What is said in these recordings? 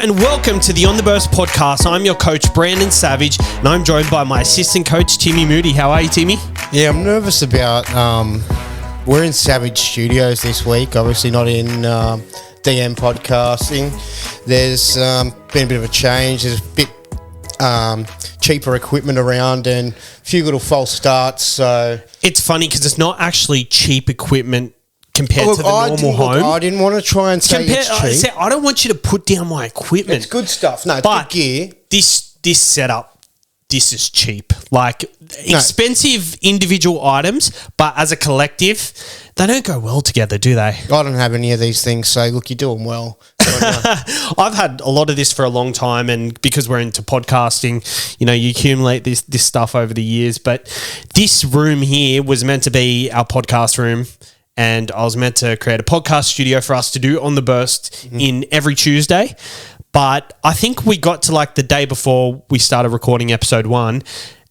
and welcome to the On The Burst podcast. I'm your coach, Brandon Savage, and I'm joined by my assistant coach, Timmy Moody. How are you, Timmy? Yeah, I'm nervous about... we're in Savage Studios this week, obviously not in DM podcasting. There's been a bit of a change. There's a bit cheaper equipment around and a few little false starts. So it's funny because it's not actually cheap equipment compared to the normal home. I didn't want to try and say it's cheap. I don't want you to put down my equipment. It's good stuff. No, it's good gear. This setup, this is cheap. Like expensive individual items, but as a collective, they don't go well together, do they? I don't have any of these things, so look, you're doing well. I've had a lot of this for a long time, and because we're into podcasting, you know, you accumulate this stuff over the years. But this room here was meant to be our podcast room, and I was meant to create a podcast studio for us to do On The Burst in every Tuesday. But I think we got to like the day before we started recording episode 1,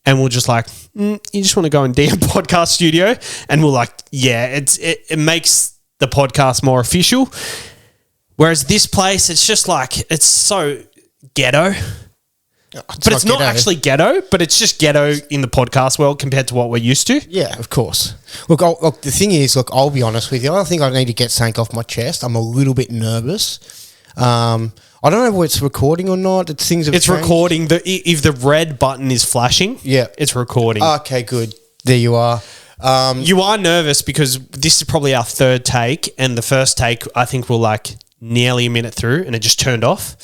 and we're just like, you just want to go in DM podcast studio? And we're like, yeah, it makes the podcast more official. Whereas this place, it's just like, it's so ghetto. But it's not actually ghetto, but it's just ghetto in the podcast world compared to what we're used to. Yeah, of course. Look, the thing is, I'll be honest with you. I think I need to get something off my chest. I'm a little bit nervous. I don't know whether it's recording or not. It's changed. Recording. If the red button is flashing, yeah, it's recording. Okay, good. There you are. You are nervous because this is probably our third take, and the first take I think we're like nearly a minute through, and it just turned off.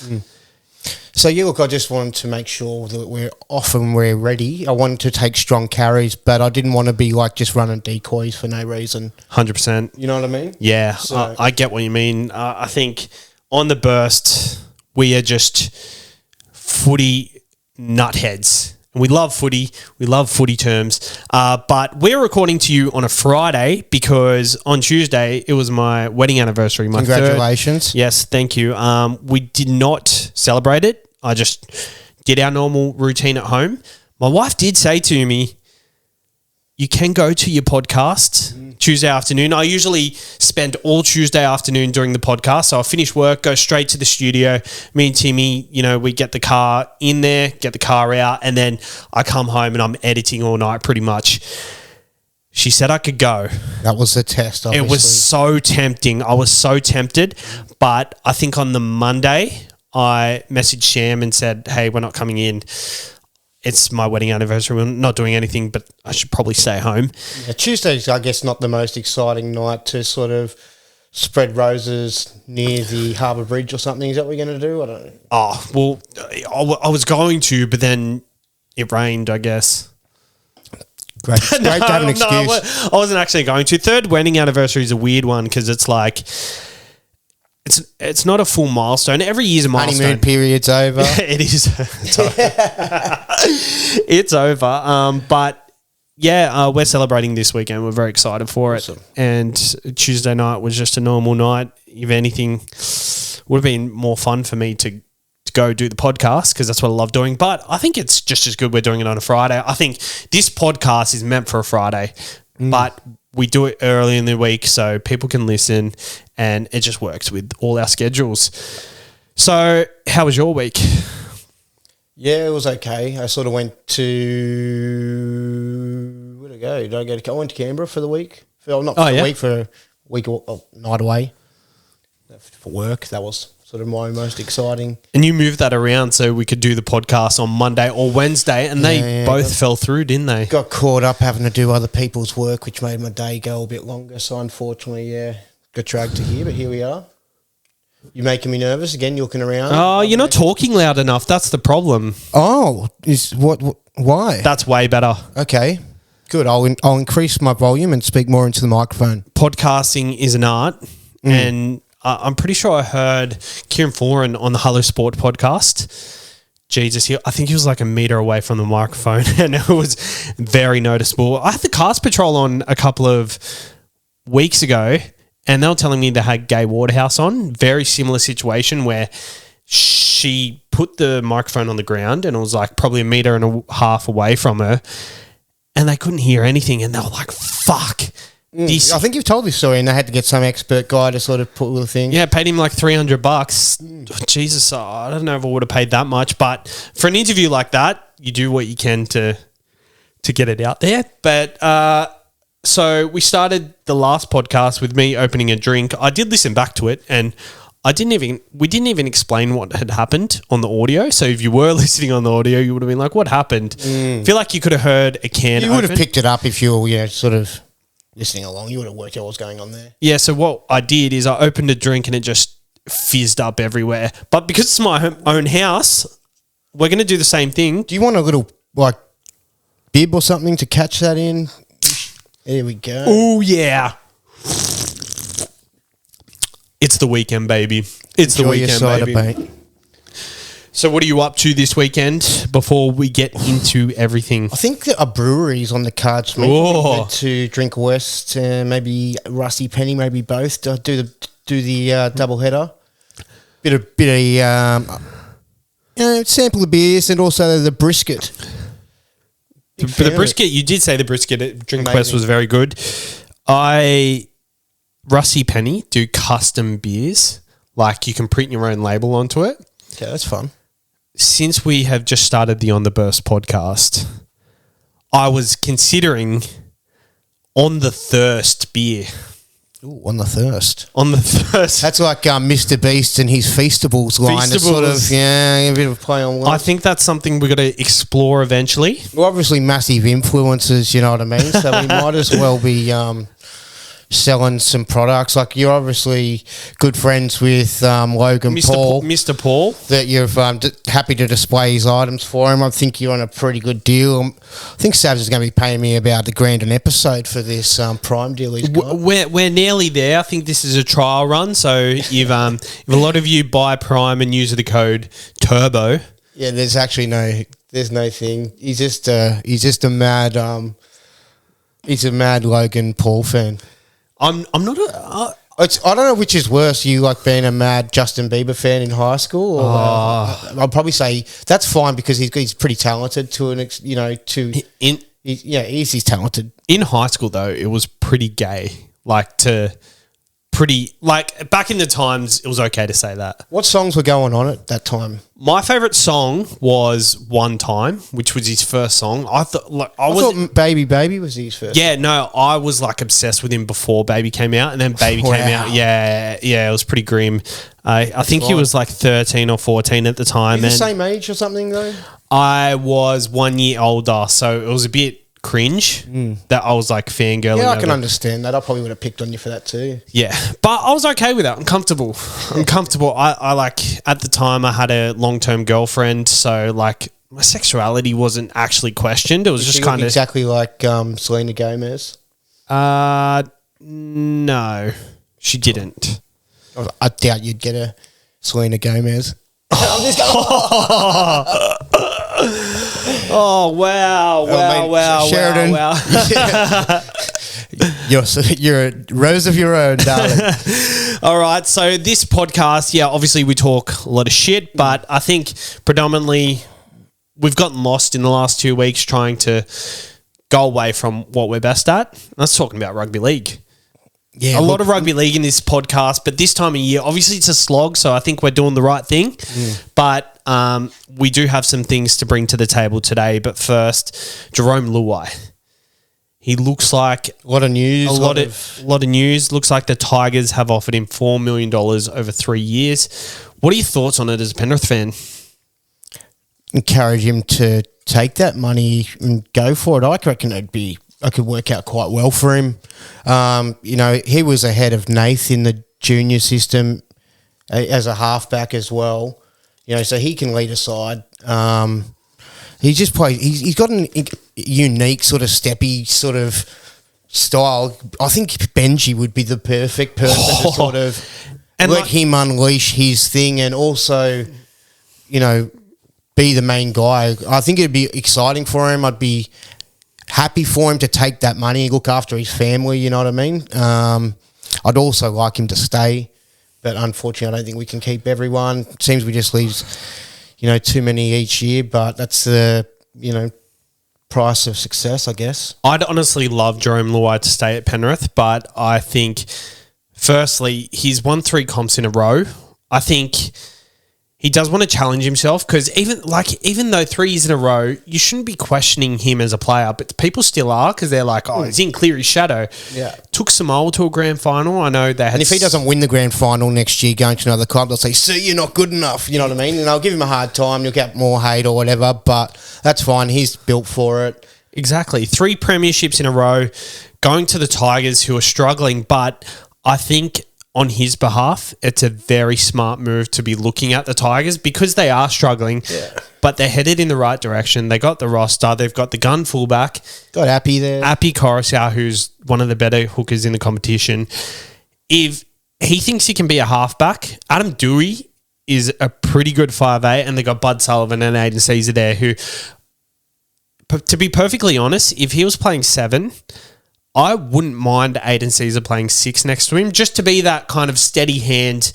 So, yeah, look, I just wanted to make sure that we're off and we're ready. I wanted to take strong carries, but I didn't want to be like just running decoys for no reason. 100%. You know what I mean? Yeah, so. I get what you mean. I think On The Burst, we are just footy nutheads. And we love footy. We love footy terms. But we're recording to you on a Friday because on Tuesday, it was my wedding anniversary. Congratulations. Yes, thank you. We did not celebrate it. I just did our normal routine at home. My wife did say to me, you can go to your podcast Tuesday afternoon. I usually spend all Tuesday afternoon during the podcast. So I'll finish work, go straight to the studio. Me and Timmy, you know, we get the car in there, get the car out, and then I come home and I'm editing all night pretty much. She said I could go. That was the test, obviously. It was so tempting. I was so tempted. But I think on the Monday, I messaged Sham and said, hey, we're not coming in. It's my wedding anniversary. We're not doing anything, but I should probably stay home. Yeah, Tuesday's, I guess, not the most exciting night to sort of spread roses near the Harbour Bridge or something. Is that what we're going to do? I don't know. Oh, well, I was going to, but then it rained, I guess. Great to have an excuse. No, I wasn't actually going to. Third wedding anniversary is a weird one because it's like... It's not a full milestone. Every year's a milestone. Honeymoon period's over. It is. It's over. It's over. But yeah, we're celebrating this weekend. We're very excited for it. And Tuesday night was just a normal night. If anything, would have been more fun for me to go do the podcast because that's what I love doing. But I think it's just as good we're doing it on a Friday. I think this podcast is meant for a Friday, but we do it early in the week so people can listen, and it just works with all our schedules. So how was your week? Yeah, it was okay. I sort of went to... Where'd I go? I went to Canberra for the week. Week, for a week or night away for work. That was sort of my most exciting. And you moved that around so we could do the podcast on Monday or Wednesday, and they both fell through, didn't they? Got caught up having to do other people's work, which made my day go a bit longer. So unfortunately, got dragged to here, but here we are. You're making me nervous again. You're looking around. Oh, you're not talking loud enough. That's the problem. Oh, why? That's way better. Okay, good. I'll increase my volume and speak more into the microphone. Podcasting is an art, and I'm pretty sure I heard Kieran Foran on the Hello Sport podcast. Jesus, I think he was like a metre away from the microphone, and it was very noticeable. I had the Cast Patrol on a couple of weeks ago, and they were telling me they had Gay Waterhouse on. Very similar situation where she put the microphone on the ground, and it was like probably a metre and a half away from her, and they couldn't hear anything, and they were like, fuck. I think you've told this story, and they had to get some expert guy to sort of put the thing. Yeah, paid him like $300. Jesus, I don't know if I would have paid that much, but for an interview like that, you do what you can to get it out there. But so we started the last podcast with me opening a drink. I did listen back to it, and we didn't even explain what had happened on the audio. So if you were listening on the audio, you would have been like, "What happened?" I feel like you could have heard a can. You would have picked it up if you were, sort of listening along. You would have worked out what was going on there. Yeah. So what I did is I opened a drink and it just fizzed up everywhere. But because it's my own house, we're going to do the same thing. Do you want a little bib or something to catch that in? There we go. Oh yeah. It's the weekend, baby. It's Enjoy the weekend, your cider, baby. mate. So what are you up to this weekend before we get into everything? I think there are breweries on the cards. Maybe we went to Drink West, maybe Rusty Penny, maybe both. Do the double header. Bit of sample the beers and also the brisket. But the brisket, you did say the brisket at Drink Amazing. West was very good. Rusty Penny do custom beers. Like you can print your own label onto it. Okay, that's fun. Since we have just started the On the Burst podcast, I was considering On the Thirst beer. Ooh, on the thirst. On the Thirst. That's like Mr. Beast and his Feastables line. It's sort of, a bit of a play on words. I think that's something we're going to explore eventually. We're obviously massive influencers, you know what I mean? So we might as well be selling some products. Like you're obviously good friends with Logan Paul. Mr. Paul. That you're happy to display his items for him. I think you're on a pretty good deal. I think Savs is going to be paying me about $1,000 an episode for this Prime deal he's got. We're nearly there. I think this is a trial run. So if a lot of you buy Prime and use the code TURBO. Yeah, there's actually no thing. He's just a mad Logan Paul fan. I'm not a... I don't know which is worse, you like being a mad Justin Bieber fan in high school, or I'll probably say that's fine because he's pretty talented to an he's talented. In high school though, it was pretty gay. Back in the times, it was okay to say that. What songs were going on at that time? My favorite song was "One Time," which was his first song. I thought "Baby Baby" was his first. Yeah, no, I was obsessed with him before "Baby" came out, and then "Baby" came out. Yeah, it was pretty grim. I think he was 13 or 14 at the time. The same age or something though. I was 1 year older, so it was a bit cringe that I was fangirling. Yeah, I can understand that. I probably would have picked on you for that too. Yeah, but I was okay with that. I'm comfortable. I at the time I had a long-term girlfriend, so my sexuality wasn't actually questioned. It was just kind of exactly like Selena Gomez. No, she didn't. I doubt you'd get a Selena Gomez. Oh wow! Sheridan. Wow. You're a rose of your own, darling. All right, so this podcast, obviously we talk a lot of shit, but I think predominantly we've gotten lost in the last 2 weeks trying to go away from what we're best at. That's talking about rugby league. Yeah, a lot of rugby league in this podcast, but this time of year, obviously it's a slog, so I think we're doing the right thing. But we do have some things to bring to the table today. But first, Jarome Luai. He looks like a lot of news. A lot of news. Looks like the Tigers have offered him $4 million over 3 years. What are your thoughts on it as a Penrith fan? Encourage him to take that money and go for it. I reckon I could work out quite well for him. He was ahead of Nath in the junior system as a halfback as well. So he can lead a side. He just plays. He's got a unique sort of steppy sort of style. I think Benji would be the perfect person to sort of let him unleash his thing and also, be the main guy. I think it'd be exciting for him. I'd be happy for him to take that money and look after his family, you know what I mean? I'd also like him to stay, but unfortunately I don't think we can keep everyone. It seems we just lose, too many each year, but that's the, price of success, I guess. I'd honestly love Jarome Luai to stay at Penrith, but I think, firstly, he's won 3 comps in a row. I think he does want to challenge himself because even though 3 years in a row, you shouldn't be questioning him as a player, but people still are because they're like, oh, he's in Cleary's shadow. Yeah. Took Samoa to a grand final. I know they had... And if he doesn't win the grand final next year going to another club, they'll say, see, you're not good enough. You know what I mean? And I'll give him a hard time. You'll get more hate or whatever, but that's fine. He's built for it. Exactly. 3 premierships in a row, going to the Tigers who are struggling, but I think on his behalf, it's a very smart move to be looking at the Tigers because they are struggling, but they're headed in the right direction. They got the roster. They've got the gun fullback. Got Appy there. Appy Coruscant, who's one of the better hookers in the competition. If he thinks he can be a halfback, Adam Dewey is a pretty good 5'8", and they got Bud Sullivan and Aiden Caesar there who, to be perfectly honest, if he was playing 7... I wouldn't mind Aiden Caesar playing 6 next to him just to be that kind of steady hand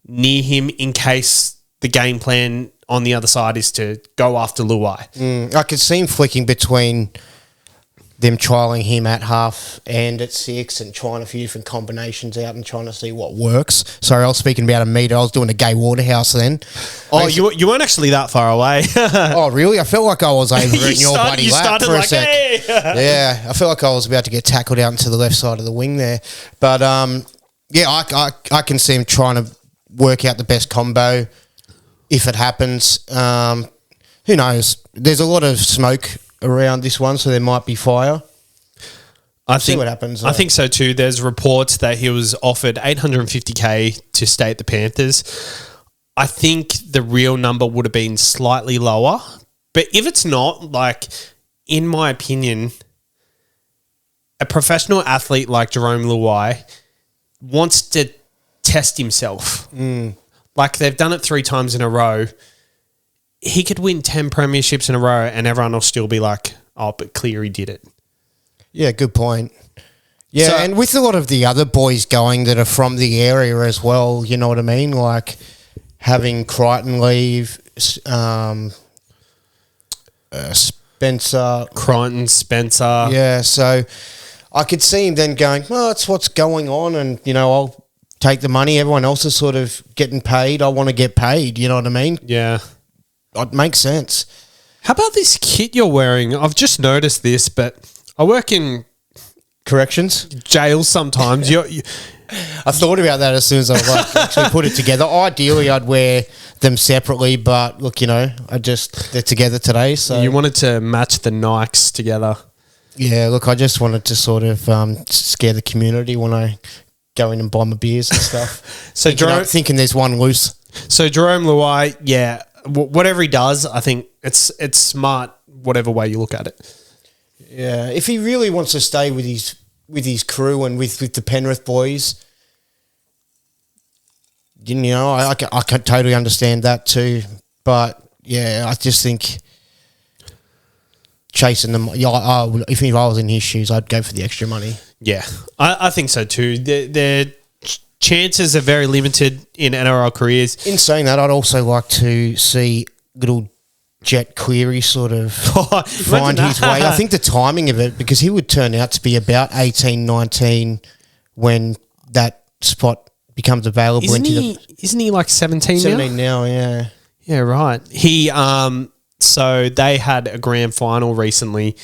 near him in case the game plan on the other side is to go after Luai. I could see him flicking between them trialling him at half and at 6 and trying a few different combinations out and trying to see what works. Sorry, I was speaking about a metre. I was doing a Gay Waterhouse then. Oh, you weren't actually that far away. Oh, really? I felt like I was over in your bloody lap for a sec. Hey. Yeah, I felt like I was about to get tackled out into the left side of the wing there. But, I can see him trying to work out the best combo if it happens. Who knows? There's a lot of smoke around this one, so there might be fire. See what happens. I think so too. There's reports that he was offered $850K to stay at the Panthers. I think the real number would have been slightly lower, but if it's not, like, in my opinion, a professional athlete like Jarome Luai wants to test himself. Like, they've done it 3 times in a row. He could win 10 premierships in a row and everyone will still be like, oh, but Cleary did it. Yeah, good point. Yeah, and with a lot of the other boys going that are from the area as well, you know what I mean? Like having Crichton leave, Spencer. Crichton, Spencer. Yeah, so I could see him then going, well, that's what's going on and, I'll take the money. Everyone else is sort of getting paid. I want to get paid, you know what I mean? Yeah. It makes sense. How about this kit you're wearing? I've just noticed this, but I work in corrections jail sometimes. I thought about that as soon as I actually put it together. Ideally, I'd wear them separately, but look, they're together today. So you wanted to match the Nikes together. Yeah, look, I just wanted to sort of scare the community when I go in and buy my beers and stuff. So thinking there's one loose. So Jarome Luai, yeah. Whatever he does, I think it's smart. Whatever way you look at it, yeah. If he really wants to stay with his crew and with the Penrith boys, I can totally understand that too. But yeah, I just think chasing them. Yeah, if I was in his shoes, I'd go for the extra money. Yeah, I think so too. Their chances are very limited in NRL careers. In saying that, I'd also like to see little Jet Cleary sort of find his way. I think the timing of it, because he would turn out to be about 18, 19 when that spot becomes available. Isn't he like 17 now? 17 now, yeah. Yeah, right. So they had a grand final recently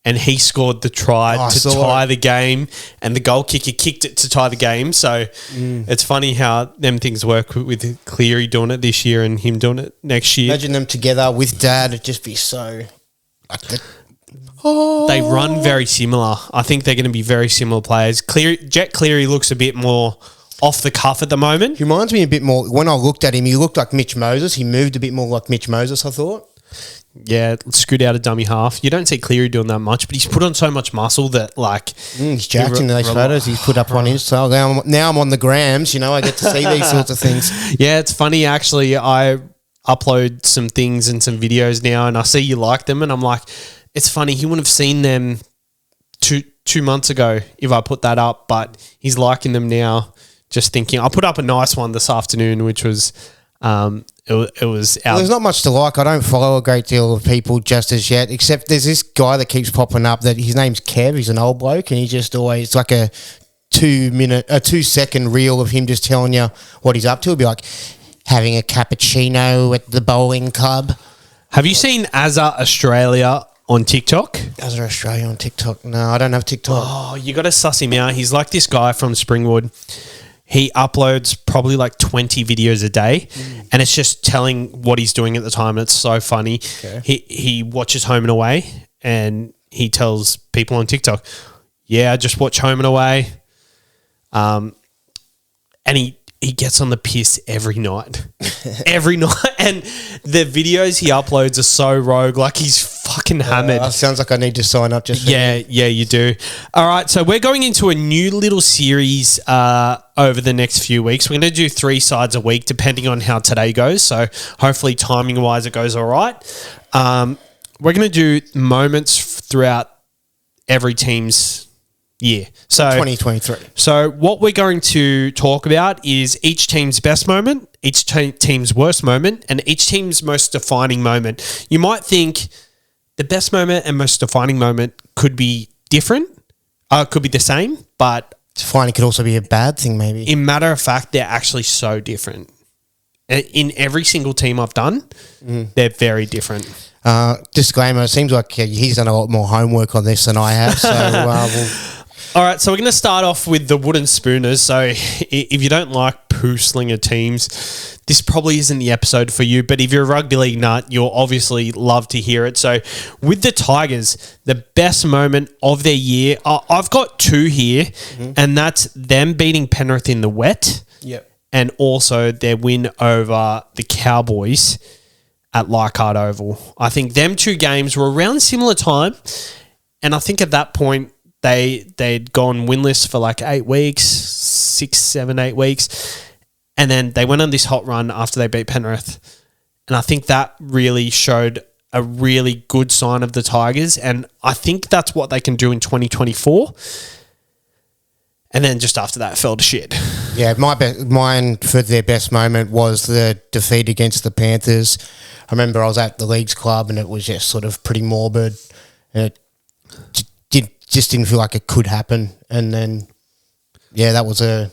and he scored the try to tie the game and the goal kicker kicked it to tie the game. So it's funny how them things work with Cleary doing it this year and him doing it next year. Imagine them together with Dad. It'd just be so... They run very similar. I think they're going to be very similar players. Jet Cleary looks a bit more off the cuff at the moment. He reminds me a bit more... When I looked at him, he looked like Mitch Moses. He moved a bit more like Mitch Moses, I thought. Yeah, screwed out a dummy half. You don't see Cleary doing that much, but he's put on so much muscle that, like... he's jacked in those photos he's put up on Insta. Now I'm on the grams, I get to see these sorts of things. Yeah, it's funny, actually. I upload some things and some videos now, and I see you like them, and I'm like, it's funny. He wouldn't have seen them two months ago if I put that up, but he's liking them now, just thinking... I put up a nice one this afternoon, which was... it it was Well, there's not much to like. I don't follow a great deal of people just as yet, except there's this guy that keeps popping up that his name's Kev. He's an old bloke, and he just always like a 2-second reel of him just telling you what he's up to. He'll be like, having a cappuccino at the bowling club. Have you seen Azza Australia on TikTok? Azza Australia on TikTok? No, I don't have TikTok. Oh, you got to suss him out. He's like this guy from Springwood. He uploads probably like 20 videos a day, and it's just telling what he's doing at the time. And it's so funny. Okay. He watches Home and Away, and he tells people on TikTok, "Yeah, I just watch Home and Away." And he gets on the piss every night. Every night. And the videos he uploads are so rogue. Like, he's fucking hammered. Sounds like I need to sign up just for Yeah, you do. All right, so we're going into a new little series over the next few weeks. We're going to do 3 sides a week, depending on how today goes. So hopefully timing-wise it goes all right. We're going to do moments throughout every team's year. So 2023. So what we're going to talk about is each team's best moment, each team's worst moment, and each team's most defining moment. You might think the best moment and most defining moment could be different, could be the same, but defining could also be a bad thing, maybe. In matter of fact, they're actually so different. In every single team I've done, they're very different. Disclaimer, it seems like he's done a lot more homework on this than I have, so All right, so we're going to start off with the wooden spooners. So if you don't like poo slinger teams, this probably isn't the episode for you. But if you're a rugby league nut, you'll obviously love to hear it. So with the Tigers, the best moment of their year, I've got 2 here, and that's them beating Penrith in the wet. Yep. And also their win over the Cowboys at Leichhardt Oval. I think them 2 games were around similar time, and I think at that point, They'd gone winless for like 8 weeks, 6, 7, 8 weeks. And then they went on this hot run after they beat Penrith. And I think that really showed a really good sign of the Tigers. And I think that's what they can do in 2024. And then just after that, it fell to shit. Yeah, mine for their best moment was the defeat against the Panthers. I remember I was at the Leagues Club and it was just sort of pretty morbid. And it just didn't feel like it could happen. And then, yeah, that was a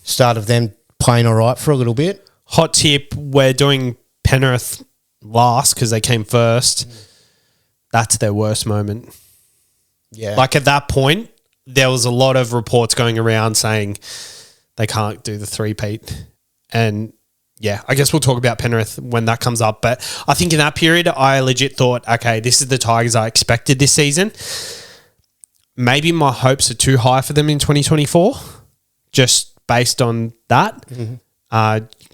start of them playing all right for a little bit. Hot tip, we're doing Penrith last because they came first. That's their worst moment. Yeah. Like at that point, there was a lot of reports going around saying they can't do the 3-peat. And yeah, I guess we'll talk about Penrith when that comes up. But I think in that period, I legit thought, okay, this is the Tigers I expected this season. Maybe my hopes are too high for them in 2024, just based on that.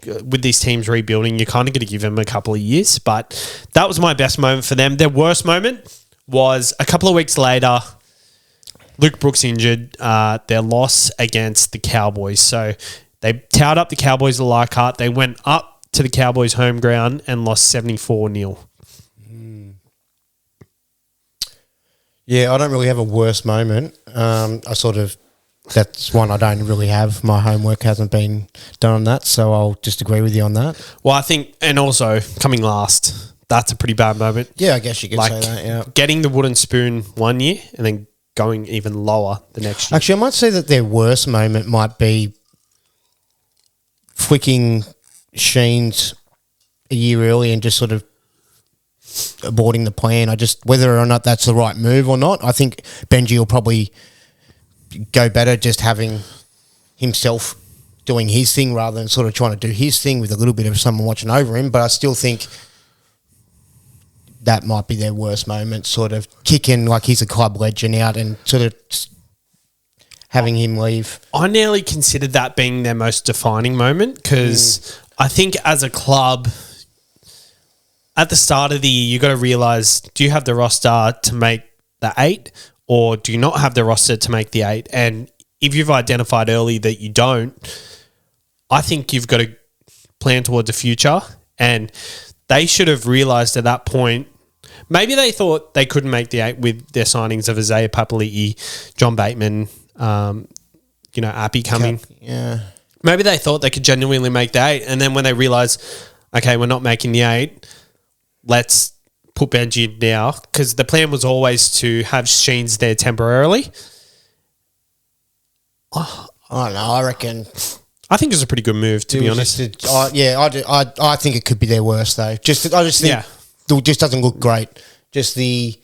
With these teams rebuilding, you're kind of going to give them a couple of years. But that was my best moment for them. Their worst moment was a couple of weeks later, Luke Brooks injured, their loss against the Cowboys. So they towed up the Cowboys at Leichhardt. They went up to the Cowboys' home ground and lost 74-0. Yeah, I don't really have a worst moment. That's one I don't really have. My homework hasn't been done on that, so I'll just agree with you on that. Well, I think, and also coming last, that's a pretty bad moment. Yeah, I guess you could say that, yeah. Getting the wooden spoon one year and then going even lower the next year. Actually, I might say that their worst moment might be flicking Sheens a year early and just sort of aborting the plan. Whether or not that's the right move or not, I think Benji will probably go better just having himself doing his thing rather than sort of trying to do his thing with a little bit of someone watching over him. But I still think that might be their worst moment, sort of kicking like he's a club legend out and sort of having him leave. I nearly considered that being their most defining moment because I think as a club, at the start of the year, you got to realise, do you have the roster to make the 8 or do you not have the roster to make the 8? And if you've identified early that you don't, I think you've got to plan towards the future. And they should have realised at that point, maybe they thought they couldn't make the 8 with their signings of Isaiah Papali'i, John Bateman, Appy coming. Yeah. Maybe they thought they could genuinely make the 8. And then when they realised, okay, we're not making the 8. Let's put Benji in now, because the plan was always to have Sheens there temporarily. I don't know. I reckon. I think it was a pretty good move, to be honest. I think it could be their worst though. I just think it just doesn't look great. Just the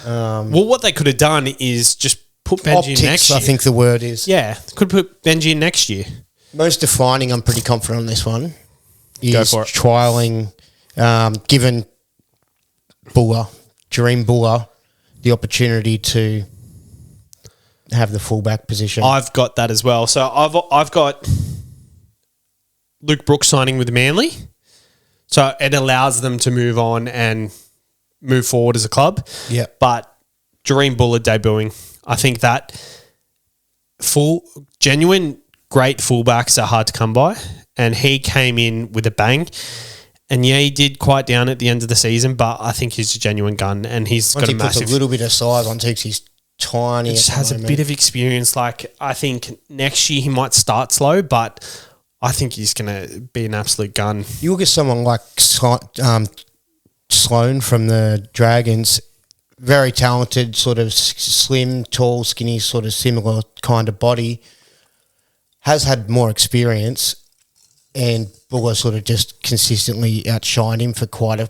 well, what they could have done is just put Benji optics, in next year. I think the word is. Yeah, could put Benji in next year. Most defining, I'm pretty confident on this one, is Go for it. trialling, given Jarome Buller, the opportunity to have the fullback position. I've got that as well. So I've got Luke Brooks signing with Manly. So it allows them to move on and move forward as a club. Yeah. But Jarome Buller debuting, I think that genuine great fullbacks are hard to come by. And he came in with a bang. And yeah, he did quite down at the end of the season, but I think he's a genuine gun, and he's got a massive. Puts a little bit of size on too, because he's tiny. He just has a bit of experience. Like, I think next year he might start slow, but I think he's going to be an absolute gun. You look at someone like Sloan from the Dragons, very talented, sort of slim, tall, skinny, sort of similar kind of body, has had more experience, and Buller sort of just consistently outshined him for quite a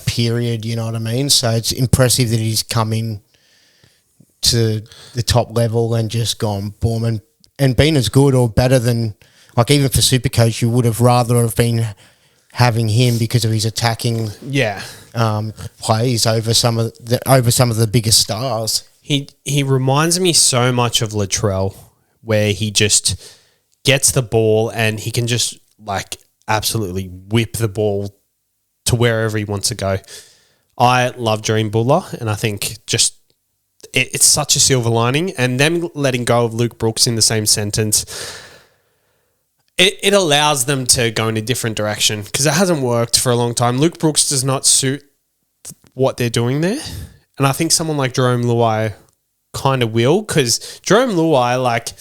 period, you know what I mean? So it's impressive that he's come in to the top level and just gone boom and been as good or better than, like, even for Supercoach, you would have rather have been having him because of his attacking plays over some of the biggest stars. He reminds me so much of Latrell, where he just gets the ball and he can just like absolutely whip the ball to wherever he wants to go. I love Jarome Buller, and I think just it's such a silver lining. And them letting go of Luke Brooks in the same sentence, it allows them to go in a different direction, because it hasn't worked for a long time. Luke Brooks does not suit what they're doing there. And I think someone like Jarome Luai kind of will, because Jarome Luai, like,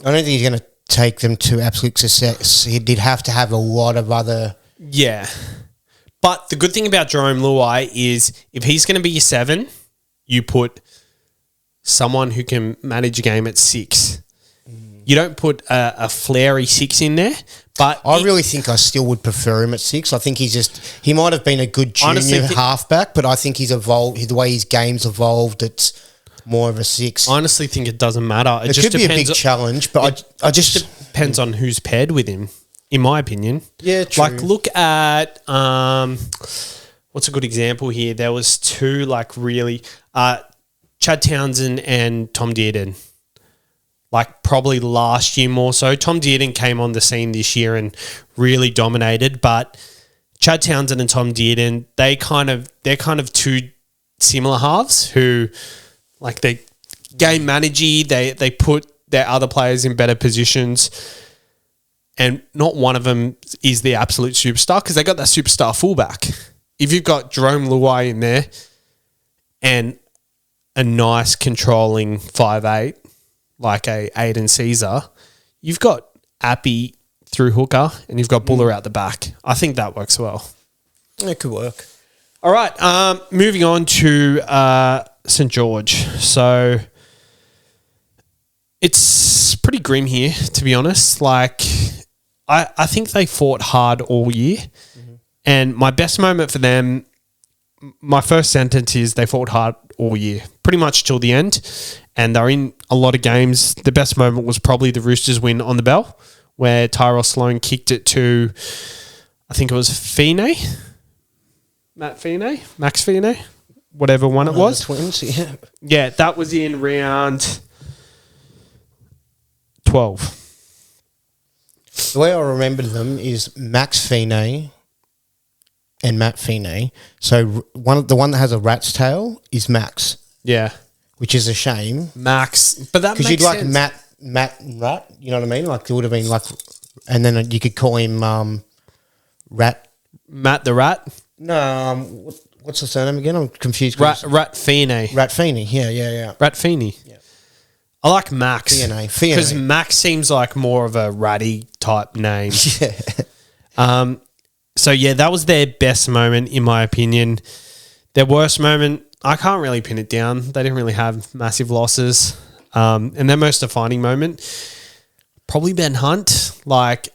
I don't think he's going to take them to absolute success. He did have to have a lot of other... Yeah. But the good thing about Jarome Luai is if he's going to be your 7, you put someone who can manage a game at 6. You don't put a flary 6 in there. But I really think I still would prefer him at 6. I think he might have been a good junior halfback, but I think he's evolved. The way his game's evolved, it's more of a 6. I honestly think it doesn't matter. It just could be a big challenge, but I just depends on who's paired with him, in my opinion. Yeah, true. Like, look at what's a good example here? There was 2 like really Chad Townsend and Tom Dearden. Like, probably last year more so. Tom Dearden came on the scene this year and really dominated, but Chad Townsend and Tom Dearden, they're kind of 2 similar halves who, like, they game managey, they put their other players in better positions, and not one of them is the absolute superstar, because they got that superstar fullback. If you've got Jarome Luai in there and a nice controlling 5'8", like a Aiden Caesar, you've got Appy through hooker and you've got Buller out the back. I think that works well. It could work. All right, moving on to St. George. So it's pretty grim here, to be honest. Like, I think they fought hard all year. Mm-hmm. And my best moment for them, my first sentence is they fought hard all year, pretty much till the end. And they're in a lot of games. The best moment was probably the Roosters win on the bell, where Tyrell Sloan kicked it to, I think it was Max Feeney, whatever one it was. The Twins, yeah. Yeah, that was in round 12. The way I remember them is Max Feeney and Matt Feeney. So the one that has a rat's tail is Max. Yeah. Which is a shame. Max. But that makes sense. Because you'd like Matt Rat, you know what I mean? Like, it would have been like... And then you could call him Rat... Matt the Rat? No, what's the surname again? I'm confused. Rat Feeney. Rat Feeney, yeah. Rat Feeney. Yeah. I like Max. Feeney. Because Max seems like more of a ratty type name. Yeah. So, yeah, that was their best moment, in my opinion. Their worst moment, I can't really pin it down. They didn't really have massive losses. And their most defining moment, probably Ben Hunt. Like,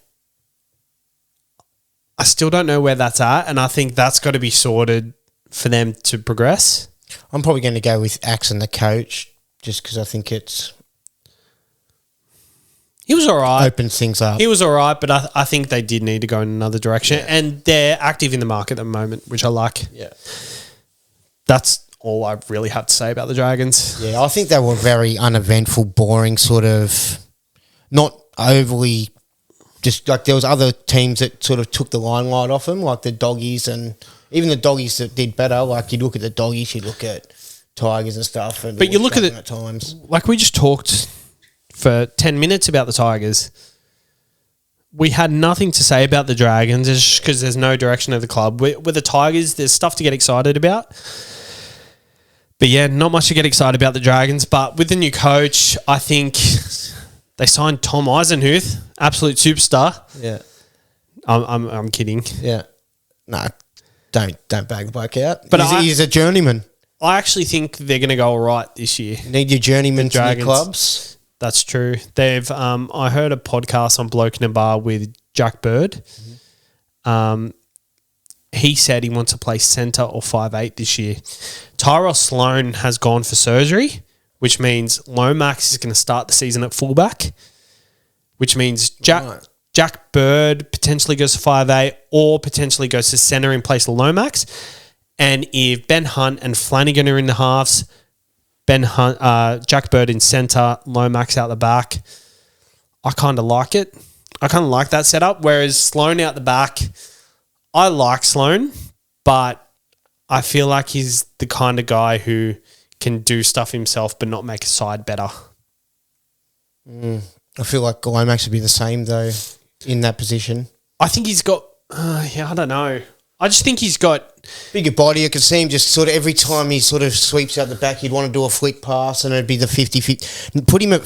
I still don't know where that's at, and I think that's got to be sorted for them to progress. I'm probably going to go with Axe and the coach, just because I think it's... He was all right. Opens things up. He was all right, but I think they did need to go in another direction. Yeah. And they're active in the market at the moment, which I like. Yeah. That's all I really have to say about the Dragons. Yeah, I think they were very uneventful, boring, sort of not overly... Just like there was other teams that sort of took the limelight off them, like the Doggies, and even the Doggies that did better. Like you look at the Doggies, you look at Tigers and stuff. And but you look at it at times. Like we just talked for 10 minutes about the Tigers. We had nothing to say about the Dragons just because there's no direction of the club. With the Tigers, there's stuff to get excited about. But yeah, not much to get excited about the Dragons. But with the new coach, I think they signed Tom Eisenhuth, absolute superstar. Yeah. I'm kidding. Yeah. No, don't bag the bloke out. But he's a journeyman. I actually think they're going to go all right this year. Need your journeyman to your clubs. That's true. They've. I heard a podcast on Bloke in a Bar with Jack Bird. Mm-hmm. He said he wants to play centre or 5'8" this year. Tyrell Sloan has gone for surgery, which means Lomax is going to start the season at fullback, which means Jack Bird potentially goes to 5'8" or potentially goes to centre in place of Lomax. And if Ben Hunt and Flanagan are in the halves, Jack Bird in centre, Lomax out the back, I kind of like it. I kind of like that setup. Whereas Sloan out the back, I like Sloan, but I feel like he's the kind of guy who can do stuff himself but not make a side better. I feel like Lomax would be the same, though, in that position. I think he's got... I don't know. I just think he's got... Bigger body. I could see him just sort of every time he sort of sweeps out the back, he'd want to do a flick pass and it'd be the 50-50. Put him at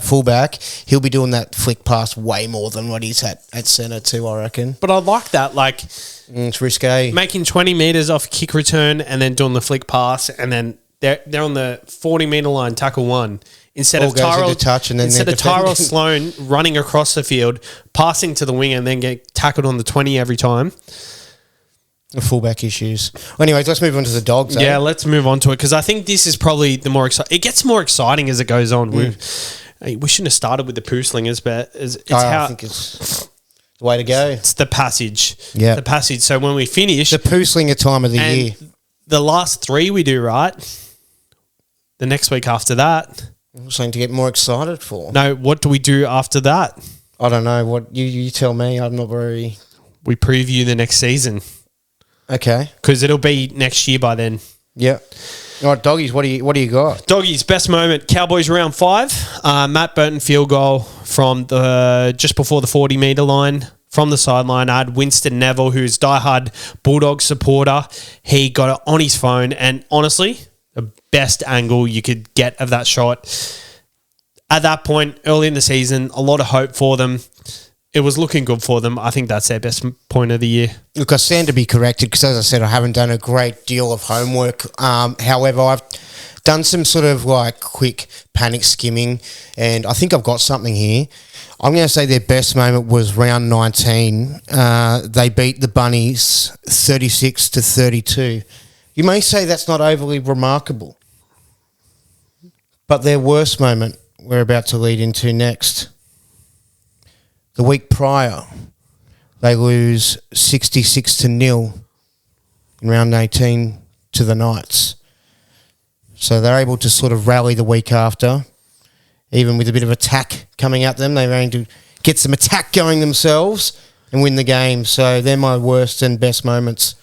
fullback, he'll be doing that flick pass way more than what he's at centre too, I reckon. But I like that. Like, it's risque. Making 20 metres off kick return and then doing the flick pass and then they're on the 40-metre line, tackle one. Instead of Tyrell Sloan running across the field, passing to the wing and then get tackled on the 20 every time. The fullback issues. Well, anyways, let's move on to the Dogs. Yeah, let's move on to it because I think this is probably the more exciting. It gets more exciting as it goes on. We shouldn't have started with the poo slingers, but I think it's the way to go. It's the passage. Yeah. The passage. So when we finish... The poo slinger time of the year. The last three we do, right? The next week after that... Something to get more excited for. No, what do we do after that? I don't know. What you tell me. I'm not very... We preview the next season. Okay. Because it'll be next year by then. Yeah. All right, Doggies, what do you got? Doggies, best moment, Cowboys round 5. Matt Burton field goal from just before the 40-metre line. From the sideline, I had Winston Neville, who's diehard Bulldogs supporter. He got it on his phone, and honestly, the best angle you could get of that shot. At that point, early in the season, a lot of hope for them. It was looking good for them. I think that's their best point of the year. Look, I stand to be corrected because, as I said, I haven't done a great deal of homework. However, I've done some sort of like quick panic skimming, and I think I've got something here. I'm going to say their best moment was round 19. They beat the Bunnies 36-32. You may say that's not overly remarkable, but their worst moment we're about to lead into next. The week prior, they lose 66-0 in round 18 to the Knights. So they're able to sort of rally the week after, even with a bit of attack coming at them. They're able to get some attack going themselves and win the game. So they're my worst and best moments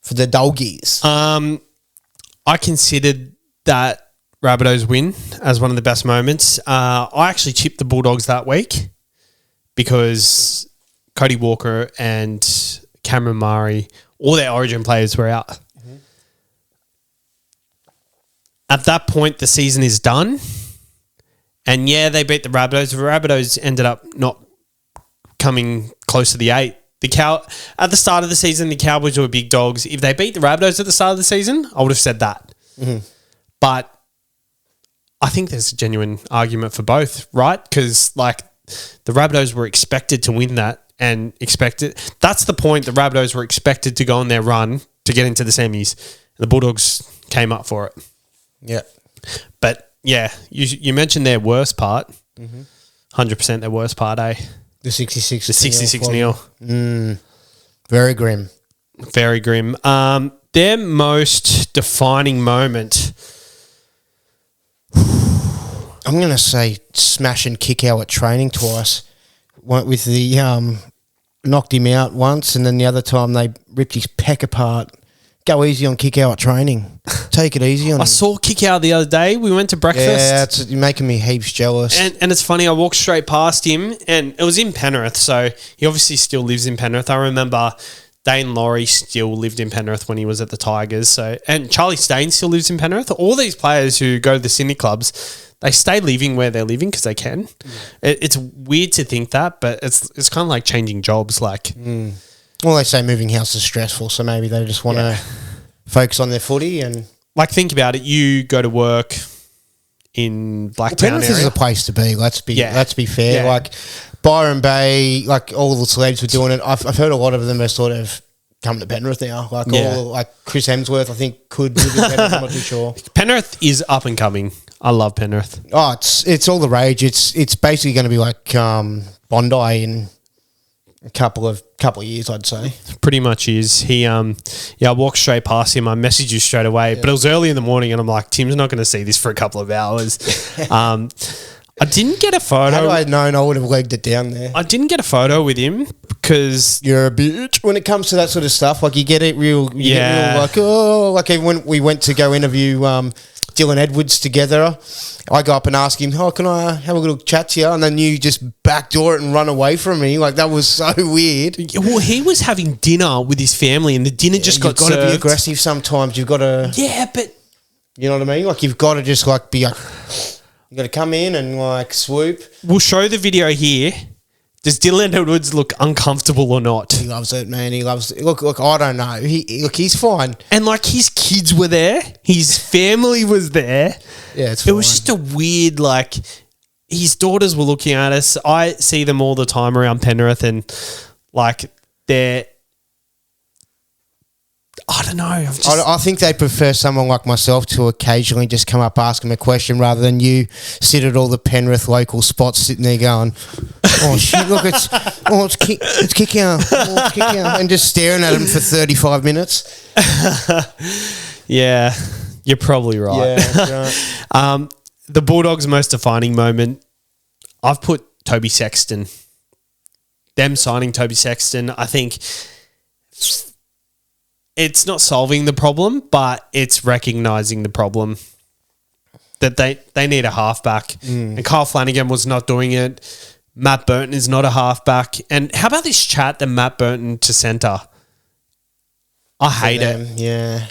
for the Doggies. I considered that Rabbitohs win as one of the best moments. I actually chipped the Bulldogs that week because Cody Walker and Cameron Murray, all their origin players were out. Mm-hmm. At that point, the season is done. And yeah, they beat the Rabbitohs. The Rabbitohs ended up not coming close to the 8. At the start of the season, the Cowboys were big dogs. If they beat the Rabbitohs at the start of the season, I would have said that. Mm-hmm. But I think there's a genuine argument for both, right? Because like the Rabbitohs were expected to win that and expected. That's the point. The Rabbitohs were expected to go on their run to get into the semis. And the Bulldogs came up for it. Yeah. But yeah, you mentioned their worst part. 100% their worst part, eh? The 66. The 66 nil. Very grim. Very grim. Their most defining moment. I'm going to say smash and kick out at training twice. Went with the knocked him out once, and then the other time they ripped his pec apart. Go easy on kick out at training. Take it easy on him. I saw kick out the other day. We went to breakfast. Yeah, you're making me heaps jealous. And it's funny, I walked straight past him, and it was in Penrith, so he obviously still lives in Penrith. I remember Dane Laurie still lived in Penrith when he was at the Tigers. And Charlie Stain still lives in Penrith. All these players who go to the Sydney clubs, they stay living where they're living because they can. It's weird to think that, but it's kind of like changing jobs. Well, they say moving house is stressful, so maybe they just want to focus on their footy and... Like, think about it. You go to work in Blacktown Penrith area. is a place to be. Let's be fair. Yeah. Like Byron Bay, like all the celebs were doing it. I've heard a lot of them are sort of coming to Penrith now. Like Chris Hemsworth, I think could live in Penrith. I'm not too sure. Penrith is up and coming. I love Penrith. Oh, it's all the rage. It's basically going to be like Bondi in a couple of years, I'd say. Pretty much is. He I walked straight past him. I messaged you straight away, but it was early in the morning, and I'm like, Tim's not going to see this for a couple of hours. I didn't get a photo. Had I known, I would have legged it down there. I didn't get a photo with him because you're a bitch when it comes to that sort of stuff. Like you get it real. You get real like when we went to go interview Dylan Edwards together, I go up and ask him, "Oh, can I have a little chat to you?" And then you just backdoor it and run away from me. Like that was so weird. Well, he was having dinner with his family, and the dinner just got served. You've got to be aggressive sometimes. You've got to. Yeah, but you know what I mean. Like you've got to just like be like, you got to come in and like swoop. We'll show the video here. Does Dylan Edwards look uncomfortable or not? He loves it, man. He loves it. Look, I don't know. He's fine. And like his kids were there. His family was there. Yeah, it's fine. It was just a weird, like, his daughters were looking at us. I see them all the time around Penrith and like they're, I don't know. I think they prefer someone like myself to occasionally just come up, ask them a question rather than you sit at all the Penrith local spots sitting there going, "Oh shit! Look, it's kick out, and just staring at them for 35 minutes. Yeah, you're probably right. Yeah, right. The Bulldogs' most defining moment, I've put Toby Sexton. Them signing Toby Sexton, I think. It's not solving the problem, but it's recognising the problem that they need a halfback. And Kyle Flanagan was not doing it. Matt Burton is not a halfback. And how about this chat that Matt Burton to centre? I hate it. Yeah.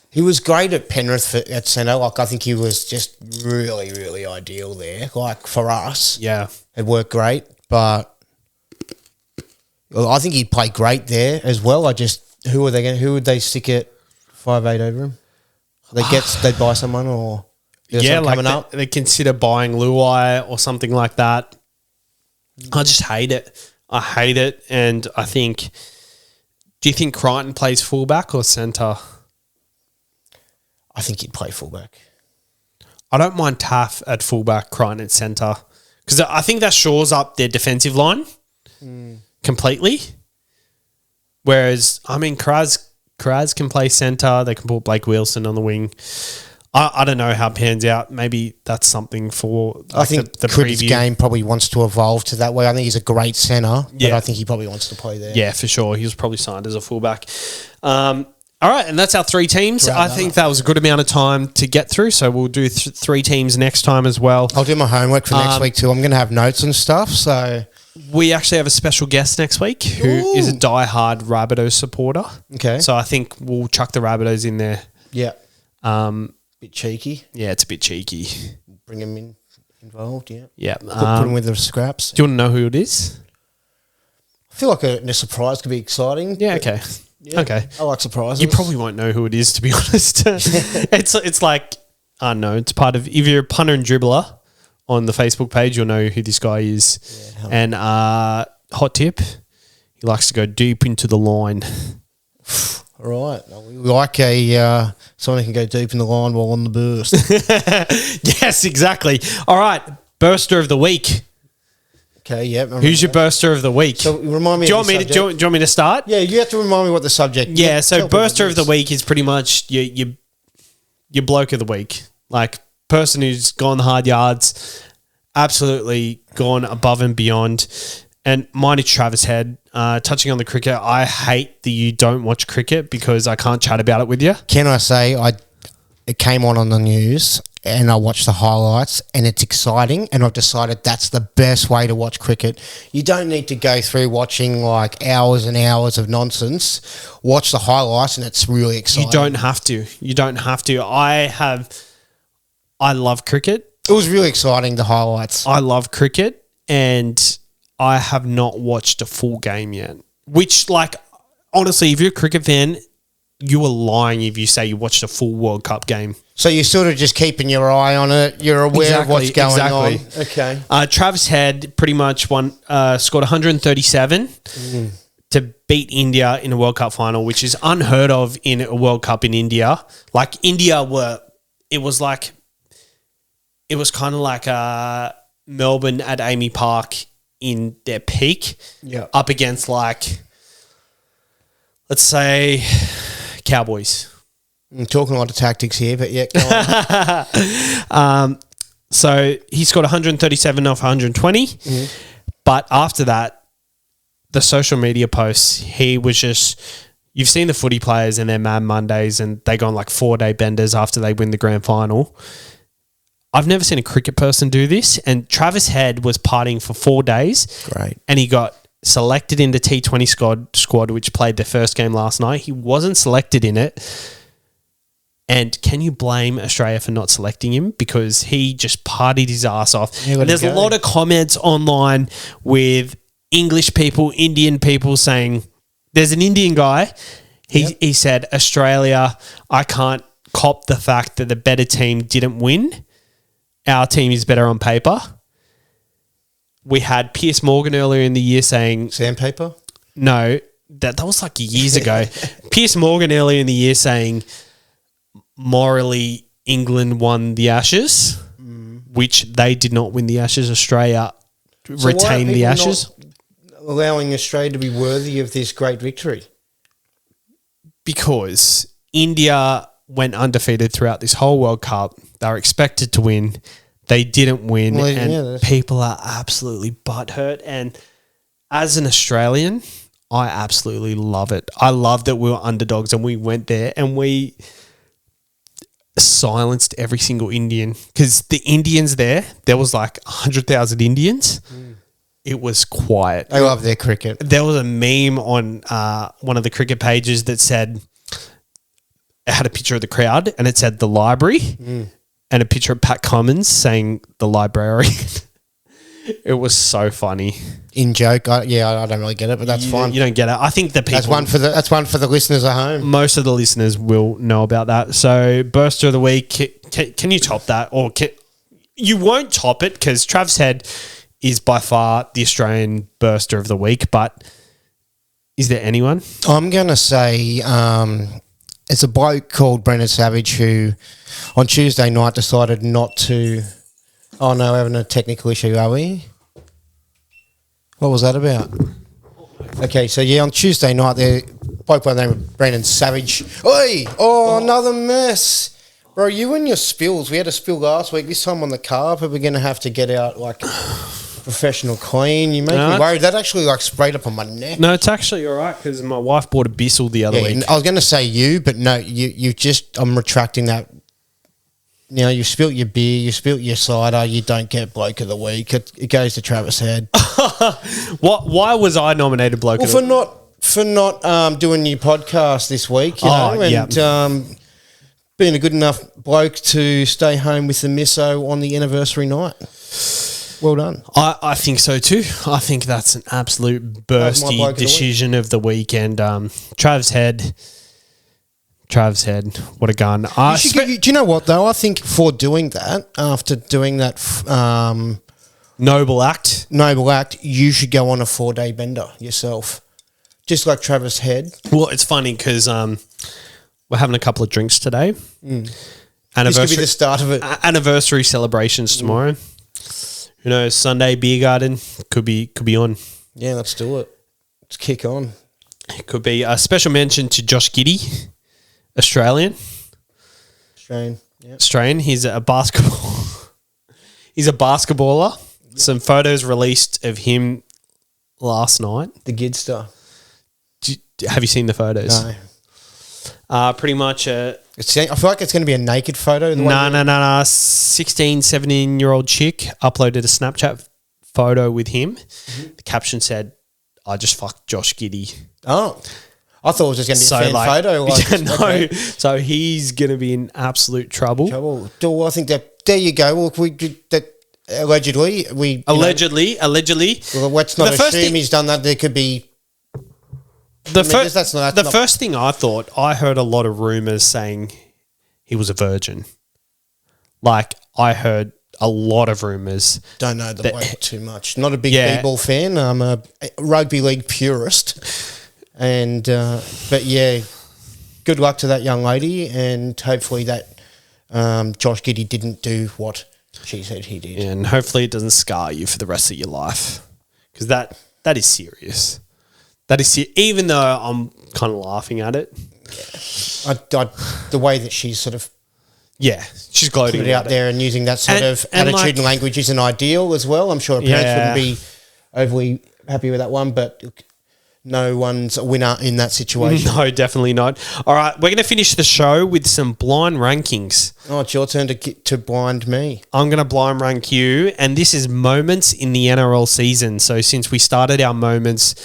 He was great at Penrith at centre. Like, I think he was just really, really ideal there. Like, for us. Yeah. It worked great, but I think he'd play great there as well. Who would they stick at 5'8" over him? They buy someone or coming up. They consider buying Luai or something like that. I just hate it. I hate it, and I think. Do you think Crichton plays fullback or centre? I think he'd play fullback. I don't mind Taff at fullback, Crichton at centre, because I think that shores up their defensive line completely. Whereas, I mean, Kraz can play centre. They can put Blake Wilson on the wing. I don't know how it pans out. Maybe that's something for I think the Cribb's preview. game probably wants to evolve to that way. I think he's a great centre, but I think he probably wants to play there. Yeah, for sure. He was probably signed as a fullback. All right, and that's our three teams. I think that was a good amount of time to get through, so we'll do three teams next time as well. I'll do my homework for next week too. I'm going to have notes and stuff, so... We actually have a special guest next week who is a diehard Rabbitohs supporter. Okay. So I think we'll chuck the Rabbitohs in there. Yeah. Bit cheeky. Yeah, it's a bit cheeky. Bring him involved, yeah. Yeah. Put him with the scraps. Do you want to know who it is? feel like a surprise could be exciting. Yeah, okay. Yeah, okay. I like surprises. You probably won't know who it is, to be honest. It's like, I don't know, it's part of, if you're a punter and dribbler on the Facebook page, you'll know who this guy is. Yeah, and hot tip, he likes to go deep into the line. All right. We like someone who can go deep in the line while on the burst. Yes, exactly. All right, burster of the week. Okay, yeah. Who's your burster of the week? So remind me. Do you want me to start? Yeah, you have to remind me what the subject. Yeah. So burster of the week is pretty much your bloke of the week, like person who's gone the hard yards, absolutely gone above and beyond. And mine is Travis Head. Touching on the cricket, I hate that you don't watch cricket because I can't chat about it with you. Can I say it came on the news and I watched the highlights and it's exciting and I've decided that's the best way to watch cricket. You don't need to go through watching like hours and hours of nonsense. Watch the highlights and it's really exciting. You don't have to. I love cricket. It was really exciting, the highlights. I love cricket and I have not watched a full game yet. Which, like, honestly, if you're a cricket fan, you are lying if you say you watched a full World Cup game. So you're sort of just keeping your eye on it. You're aware of what's going on. Okay. Travis Head pretty much scored 137 to beat India in a World Cup final, which is unheard of in a World Cup in India. Like, India it was kind of like Melbourne at Amy Park in their peak, up against, like, let's say, Cowboys. I'm talking a lot of tactics here, but yeah, go on. So he scored 137 off 120, but after that, the social media posts, he was just, you've seen the footy players and their Mad Mondays and they go on like 4-day benders after they win the grand final. I've never seen a cricket person do this, and Travis Head was partying for 4 days. Great. And he got selected in the T20 squad, which played their first game last night. He wasn't selected in it. And can you blame Australia for not selecting him? Because he just partied his ass off. And there's a lot of comments online with English people, Indian people saying, there's an Indian guy, he said, Australia, I can't cop the fact that the better team didn't win. Our team is better on paper. We had Piers Morgan earlier in the year saying... Sandpaper? No, that was like years ago. Piers Morgan earlier in the year saying morally England won the Ashes, which they did not win the Ashes. Australia retained the Ashes. Allowing Australia to be worthy of this great victory? Because India went undefeated throughout this whole World Cup. They were expected to win. They didn't win. People are absolutely butthurt. And as an Australian, I absolutely love it. I love that we were underdogs and we went there and we silenced every single Indian. Because the Indians there was like 100,000 Indians. It was quiet. They love their cricket. There was a meme on one of the cricket pages that said, it had a picture of the crowd and it said the library and a picture of Pat Cummins saying the librarian. It was so funny. In joke, I don't really get it, but that's fine. You don't get it. I think the people... That's one for the listeners at home. Most of the listeners will know about that. So, burster of the week, can you top that? Or you won't top it because Travis Head is by far the Australian burster of the week, but is there anyone? I'm going to say it's a bloke called Brendan Savage who on Tuesday night decided not to... Oh, no, we're having a technical issue, are we? What was that about? Okay, so on Tuesday night, the bloke by the name of Brendan Savage... Oi! Oh, another mess. Bro, you and your spills. We had a spill last week. This time on the carpet, we're going to have to get out, like... professional clean. You make me worried. That actually sprayed up on my neck. No, it's actually all right because my wife bought a Bissell the other week. I was going to say you, but no, you just, I'm retracting that. You spilt your beer, you spilt your cider, you don't get bloke of the week. It goes to Travis Head. Why was I nominated bloke of the week? For not doing your podcast this week, and being a good enough bloke to stay home with the misso on the anniversary night. Well done. I think so too. I think that's an absolute bursty decision of the weekend. Trav's head. What a gun. Do you know what, though? I think for doing that, after doing that noble act, you should go on a 4-day bender yourself. Just like Travis Head. Well, it's funny because we're having a couple of drinks today. This could be the start of it. Anniversary celebrations tomorrow. Who knows? Sunday beer garden could be on. Yeah, let's do it. Let's kick on. It could be a special mention to Josh Giddey, Australian. Yep. Australian. He's a basketball. He's a basketballer. Yep. Some photos released of him last night. The Gidster. Have you seen the photos? No. Pretty much. I feel like it's going to be a naked photo. No. 16, 17-year-old chick uploaded a Snapchat photo with him. Mm-hmm. The caption said, "I just fucked Josh Giddey." Oh. I thought it was just going to be a fan photo. Okay. So he's going to be in absolute trouble. I think that there you go. Well, allegedly. Well, let's not assume he's done that. There could be. The first thing I thought, I heard a lot of rumours saying he was a virgin. Like, I heard a lot of rumours. Don't know the bloke too much. Not a big b-ball fan. I'm a rugby league purist. And but yeah, good luck to that young lady, and hopefully that Josh Giddey didn't do what she said he did. And hopefully it doesn't scar you for the rest of your life, because that is serious. That is even though I'm kind of laughing at it. Yeah. The way that she's sort of she's gloating put it out there and using that sort of attitude and language isn't ideal as well. I'm sure her parents wouldn't be overly happy with that one, but no one's a winner in that situation. No, definitely not. All right, we're going to finish the show with some blind rankings. Oh, it's your turn to blind me. I'm going to blind rank you, and this is moments in the NRL season. So since we started our moments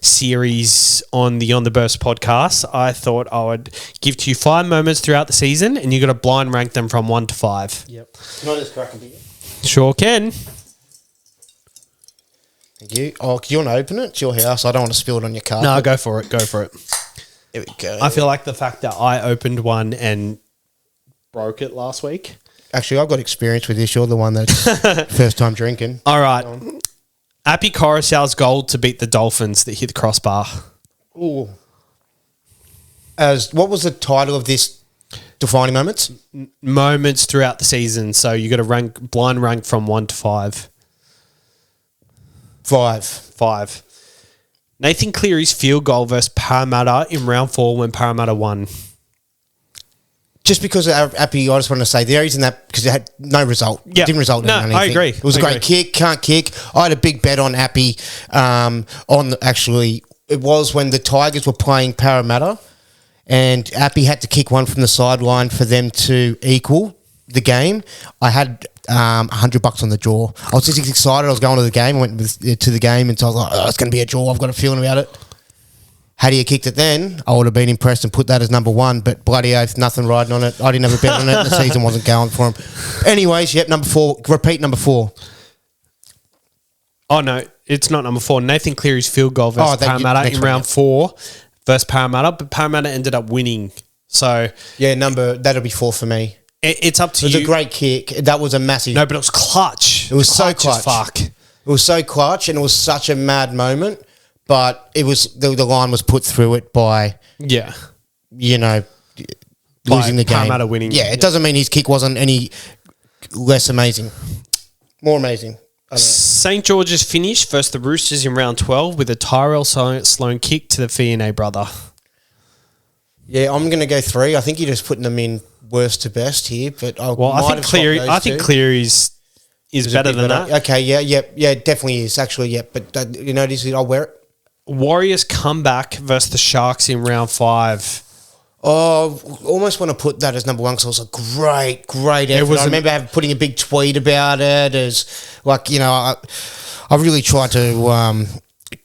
series on the Burst podcast, I thought I would give to you 5 moments throughout the season, and you've got to blind rank them from 1 to 5. Yep. Can I just crack a beer? Sure can. Thank you. Oh, do you want to open it? It's your house. I don't want to spill it on your carpet. No, go for it. There we go. I feel like the fact that I opened one and broke it last week. Actually, I've got experience with this. You're the one that's first time drinking. All right. Api Koroisau's goal to beat the Dolphins that hit the crossbar. Ooh. What was the title of this defining moments? Moments throughout the season. So you got to blind rank from 1 to 5. 5. Nathan Cleary's field goal versus Parramatta in round 4 when Parramatta won. Just because of Appy, I just want to say the reason that because it had no result. Yeah. It didn't result in anything. I agree. It was a great kick, can't kick. I had a big bet on Appy it was when the Tigers were playing Parramatta and Appy had to kick one from the sideline for them to equal the game. I had $100 on the draw. I was just excited. I was going to the game. I went to the game, and so I was like, "Oh, it's going to be a draw. I've got a feeling about it." Had he kicked it then, I would have been impressed and put that as number 1. But bloody oath, nothing riding on it. I didn't have a bet on it. And the season wasn't going for him. Anyways, number 4. Repeat number 4. Oh no, it's not number 4. Nathan Cleary's field goal versus Parramatta in round 4 versus Parramatta, but Parramatta ended up winning. So that'll be 4 for me. It's up to you. It was a great kick. That was a massive... No, but it was clutch. It was so clutch. Fuck. It was so clutch, and it was such a mad moment. But it was the line was put through it by... Yeah. Losing the game. Parramatta winning. Yeah, it doesn't mean his kick wasn't any less amazing. More amazing. St. George's finished versus the Roosters in round 12 with a Tyrell Sloan kick to the Fiona brother. Yeah, I'm going to go 3. I think you're just putting them in worst to best here, but I think Cleary's is better than that. Okay, yeah, definitely is actually. Yeah, but I'll wear it. Warriors comeback versus the Sharks in round 5. Oh, almost want to put that as number 1 because it was a great effort. I remember putting a big tweet about it as I really tried to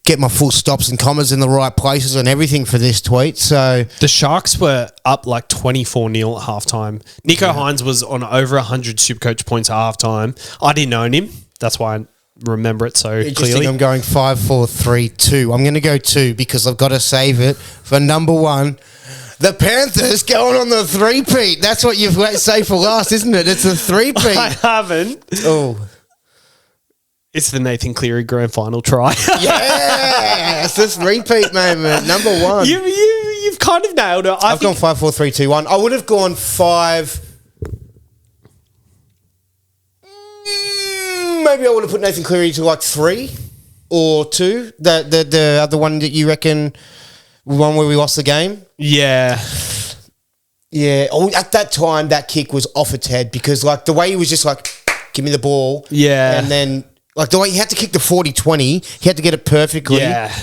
get my full stops and commas in the right places and everything for this tweet. So the Sharks were up like 24-0 at halftime. Nico Hines was on over 100 Supercoach points at halftime. I didn't own him. That's why remember it so Interesting. clearly. I'm going 5, 4, 3, 2. I'm going to go 2 because I've got to save it for number 1. The Panthers going on the three-peat. That's what you've saved for last, isn't it? It's a three-peat. I haven't. Oh. It's the Nathan Cleary grand final try. Yeah, it's this repeat moment. Number 1. You've kind of nailed it. I've gone 5, 4, 3, 2, 1. I would have gone 5. Maybe I would have put Nathan Cleary to like 3 or 2. The other one that you reckon, one where we lost the game. Yeah. Yeah. Oh, at that time, that kick was off its head because like the way he was just like, give me the ball. Yeah. And then like the way he had to kick the 40-20, he had to get it perfectly. Yeah.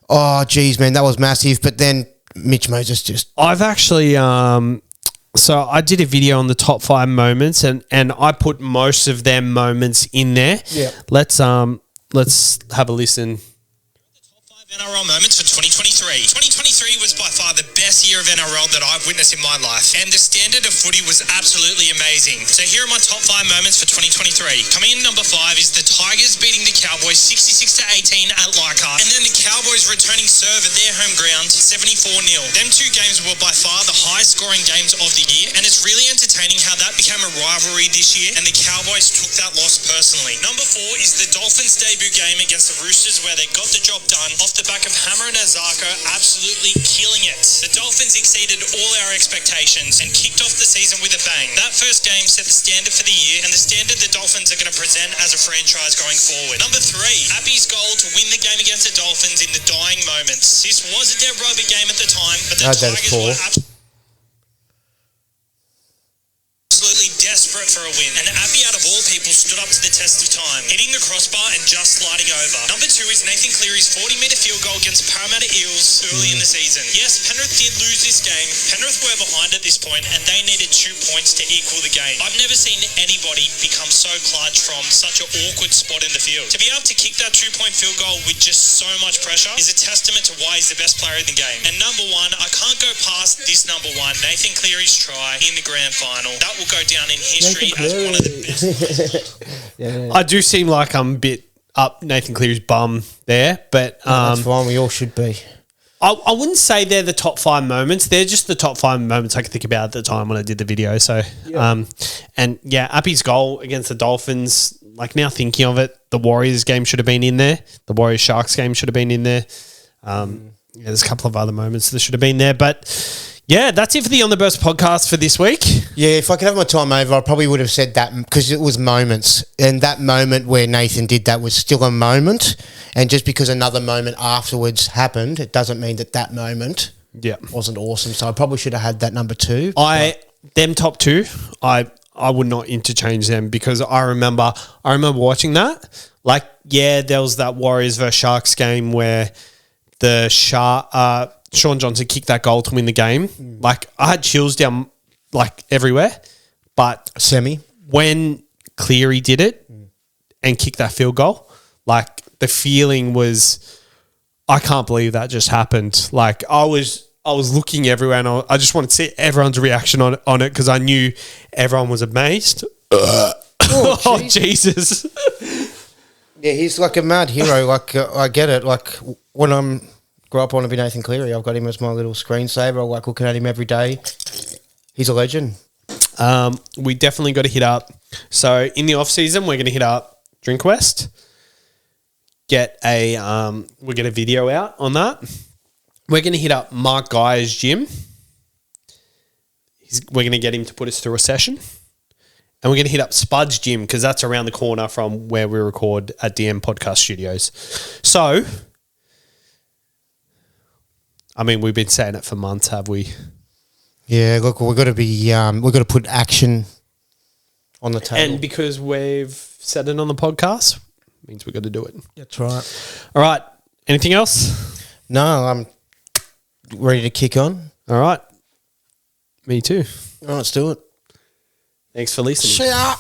Oh, geez, man, that was massive. But then Mitch Moses just... I've actually... So I did a video on the top 5 moments and I put most of them moments in there. Yeah. Let's have a listen. NRL moments for 2023. 2023 was by far the best year of NRL that I've witnessed in my life, and the standard of footy was absolutely amazing. So here are my top 5 moments for 2023. Coming in number 5 is the Tigers beating the Cowboys 66-18 at Leichhardt, and then the Cowboys returning serve at their home ground 74-0. Them 2 games were by far the highest scoring games of the year, and it's really entertaining how that became a rivalry this year, and the Cowboys took that loss personally. Number 4 is the Dolphins debut game against the Roosters, where they got the job done off the back of Hammer and Azarko absolutely killing it. The Dolphins exceeded all our expectations and kicked off the season with a bang. That first game set the standard for the year and the standard the Dolphins are going to present as a franchise going forward. Number 3, Appy's goal to win the game against the Dolphins in the dying moments. This was a dead rugby game at the time, but the Tigers were absolutely desperate for a win, and Appy, out of all people, stood up to the test of time, hitting the crossbar and just sliding over. Number 2 is Nathan Cleary's 40-metre field goal against Parramatta Eels early in the season. Yes, Penrith did lose this game. Penrith were behind at this point, and they needed 2 points to equal the game. I've never seen anybody become so clutch from such an awkward spot in the field. To be able to kick that 2-point field goal with just so much pressure is a testament to why he's the best player in the game. And number 1, I can't go past this number 1, Nathan Cleary's try in the grand final. That will go down in history as one of the best. Yeah. I do seem like I'm a bit up Nathan Cleary's bum there, but that's fine. We all should be. I wouldn't say they're the top 5 moments. They're just the top 5 moments I could think about at the time when I did the video. So, and yeah, Appy's goal against the Dolphins, like now thinking of it, the Warriors game should have been in there. The Warriors Sharks game should have been in there. There's a couple of other moments that should have been there, but yeah, that's it for the On the Burst podcast for this week. Yeah, if I could have my time over, I probably would have said that because it was moments. And that moment where Nathan did that was still a moment. And just because another moment afterwards happened, it doesn't mean that moment wasn't awesome. So I probably should have had that number 2. Them top 2, I would not interchange them because I remember watching that. Like, yeah, there was that Warriors versus Sharks game where the Sean Johnson kicked that goal to win the game. Like, I had chills down like everywhere. But when Cleary did it and kicked that field goal, like the feeling was, I can't believe that just happened. Like I was looking everywhere and I just wanted to see everyone's reaction on it because I knew everyone was amazed. Oh, Jesus. Yeah, he's like a mad hero. Like I get it. Like when I'm grew up, I want to be Nathan Cleary. I've got him as my little screensaver. I like looking at him every day. He's a legend. We definitely got to hit up. So in the off season, we're going to hit up Drink West. We'll get a video out on that. We're going to hit up Mark Guy's gym. We're going to get him to put us through a session. And we're going to hit up Spud's gym because that's around the corner from where we record at DM Podcast Studios. So, I mean, we've been saying it for months, have we? Yeah, look, we've got to put action on the table. And because we've said it on the podcast, means we've got to do it. That's right. All right. Anything else? No, I'm ready to kick on. All right. Me too. All right, let's do it. Thanks for listening. See ya.